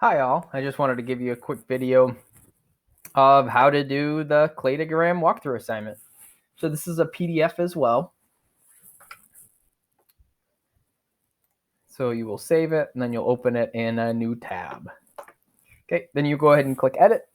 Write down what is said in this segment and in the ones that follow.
Hi all, I just wanted to give you a quick video of how to do the Cladogram walkthrough assignment. So this is a PDF as well. So you will save it and then you'll open it in a new tab. Okay, then you go ahead and click edit.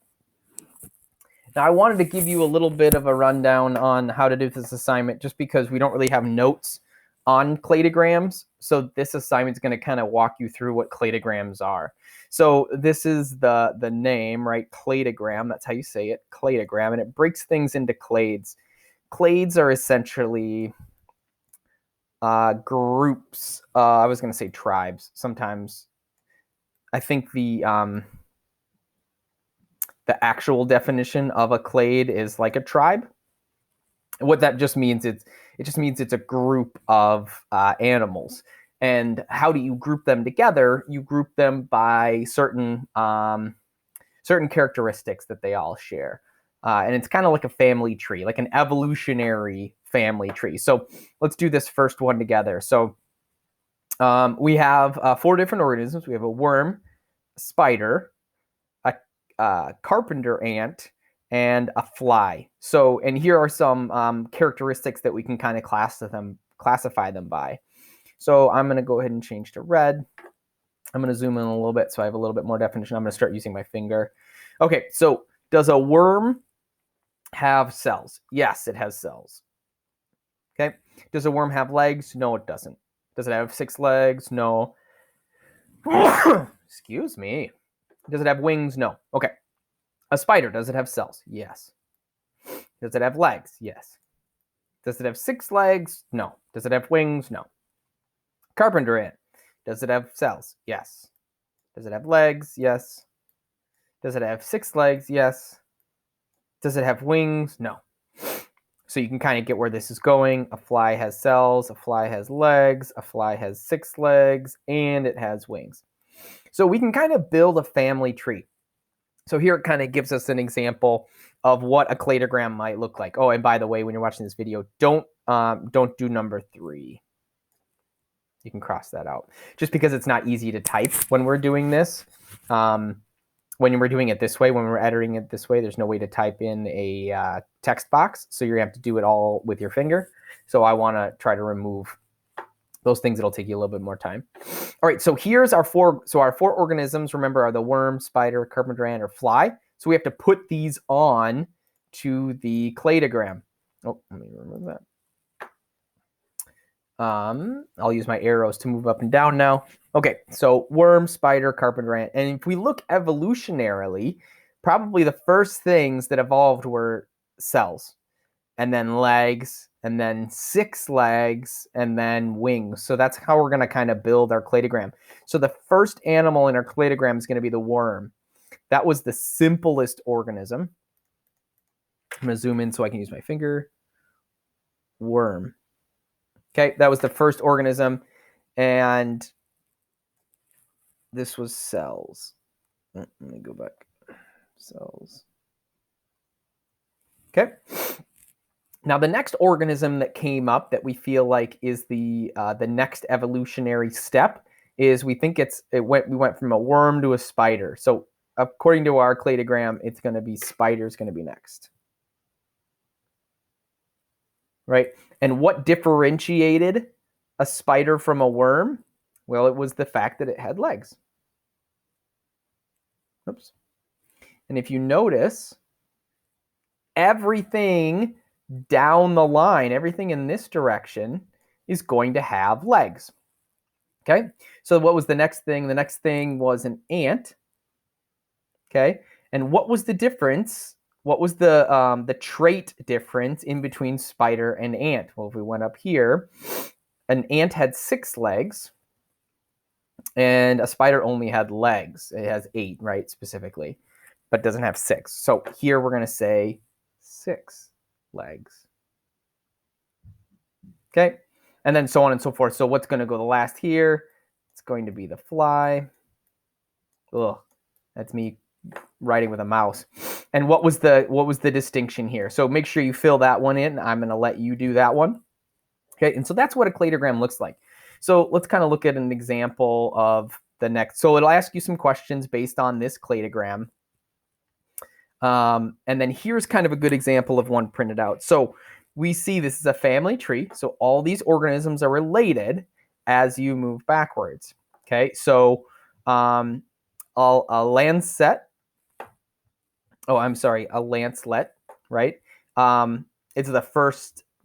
Now I wanted to give you a little bit of a rundown on how to do this assignment just because we don't really have notes on cladograms. So this assignment is going to kind of walk you through what cladograms are. So this is the name, right? Cladogram, that's how you say it, cladogram, and it breaks things into clades. Clades are essentially groups. I was going to say tribes. Sometimes I think the actual definition of a clade is like a tribe. What that just means it just means it's a group of animals. And how do you group them together? You group them by certain characteristics that they all share. And it's kind of like a family tree, like an evolutionary family tree. So let's do this first one together. So we have 4 different organisms. We have a worm, a spider, a carpenter ant, and a fly. So, and here are some characteristics that we can kind of classify them by. So I'm going to go ahead and change to red. I'm going to zoom in a little bit so I have a little bit more definition. I'm going to start using my finger. Okay, so does a worm have cells? Yes, it has cells. Okay, does a worm have legs? No, it doesn't. Does it have 6 legs? No. Excuse me. Does it have wings? No. Okay. A spider, does it have cells? Yes. Does it have legs? Yes. Does it have 6 legs? No. Does it have wings? No. Carpenter ant, does it have cells? Yes. Does it have legs? Yes. Does it have 6 legs? Yes. Does it have wings? No. So you can kind of get where this is going. A fly has cells, a fly has legs, a fly has 6 legs, and it has wings. So we can kind of build a family tree. So here it kind of gives us an example of what a cladogram might look like. Oh, and by the way, when you're watching this video, don't do number 3. You can cross that out just because it's not easy to type when we're doing this. When we're doing it this way, when we're editing it this way, there's no way to type in a text box. So you're going to have to do it all with your finger. So I want to try to remove those things. It'll take you a little bit more time. All right, so here's our 4. So our 4 organisms, remember, are the worm, spider, carpenter ant, or fly. So we have to put these on to the cladogram. Oh, let me remove that. I'll use my arrows to move up and down now. Okay, so worm, spider, carpenter ant. And if we look evolutionarily, probably the first things that evolved were cells, and then legs, and then 6 legs, and then wings. So that's how we're going to kind of build our cladogram. So the first animal in our cladogram is going to be the worm. That was the simplest organism. I'm going to zoom in so I can use my finger. Worm. Okay, that was the first organism, and this was cells. Let me go back. Cells. Okay. Now the next organism that came up that we feel like is the next evolutionary step is we went from a worm to a spider. So according to our cladogram, it's going to be spider's going to be next. Right? And what differentiated a spider from a worm? Well, it was the fact that it had legs. Oops. And if you notice, everything down the line, everything in this direction is going to have legs. Okay? So what was the next thing? The next thing was an ant. Okay? And what was the difference? What was the trait difference in between spider and ant? Well, if we went up here, an ant had 6 legs, and a spider only had legs. It has 8, right, specifically, but doesn't have 6. So here we're going to say 6 legs. Okay, and then so on and so forth. So what's going to go the last here? It's going to be the fly. Ugh, that's me writing with a mouse. And what was the distinction here? So make sure you fill that one in. I'm going to let you do that one. Okay, and so that's what a cladogram looks like. So let's kind of look at an example of the next. So it'll ask you some questions based on this cladogram. And then here's kind of a good example of one printed out. So we see this is a family tree. So all these organisms are related as you move backwards. Okay, so a lancet. Oh, I'm sorry, a lancelet, right? It's the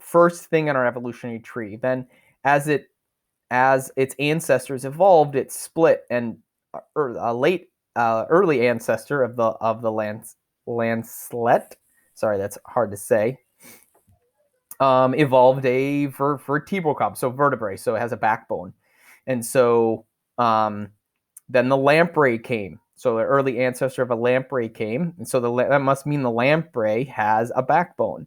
first thing on our evolutionary tree. Then as its ancestors evolved, it split, and early ancestor of the lancelet, sorry, that's hard to say, evolved a vertebral column, so vertebrae, so it has a backbone. And so then the lamprey came. So the early ancestor of a lamprey came, and so that must mean the lamprey has a backbone.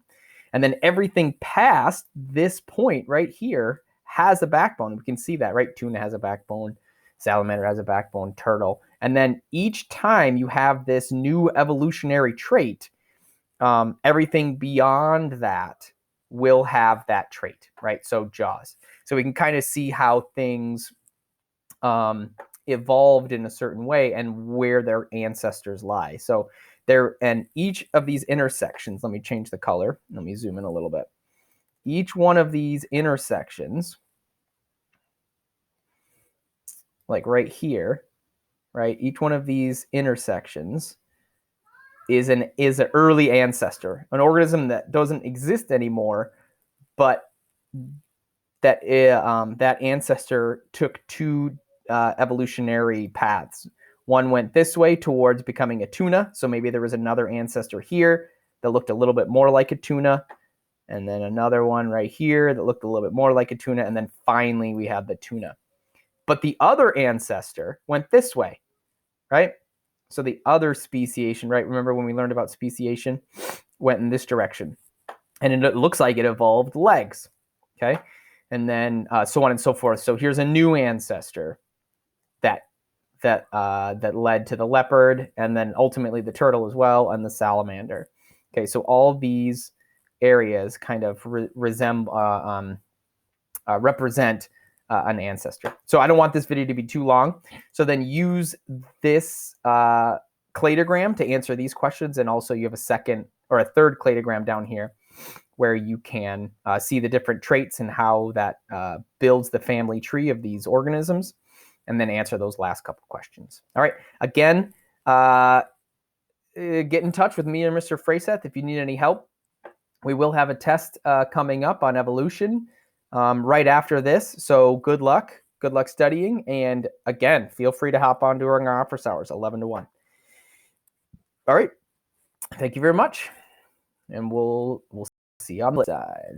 And then everything past this point right here has a backbone. We can see that, right? Tuna has a backbone, salamander has a backbone, turtle. And then each time you have this new evolutionary trait, everything beyond that will have that trait, right? So jaws. So we can kind of see how things evolved in a certain way and where their ancestors lie. So and each of these intersections, let me change the color. Let me zoom in a little bit. Each one of these intersections, like right here, right? Each one of these intersections is an early ancestor, an organism that doesn't exist anymore, but that that ancestor took two evolutionary paths. One went this way towards becoming a tuna, so maybe there was another ancestor here that looked a little bit more like a tuna, and then another one right here that looked a little bit more like a tuna, and then finally we have the tuna. But the other ancestor went this way, right? So the other speciation, right? Remember when we learned about speciation? Went in this direction. And it looks like it evolved legs, okay? And then so on and so forth. So here's a new ancestor that led to the leopard, and then ultimately the turtle as well, and the salamander. Okay, so all these areas kind of represent an ancestor. So I don't want this video to be too long. So then use this cladogram to answer these questions, and also you have a second or a third cladogram down here where you can see the different traits and how that builds the family tree of these organisms, and then answer those last couple questions. All right, again, get in touch with me or Mr. Fraseth if you need any help. We will have a test coming up on evolution right after this, so good luck studying, and again, feel free to hop on during our office hours, 11 to 1. All right, thank you very much, and we'll see you on the side.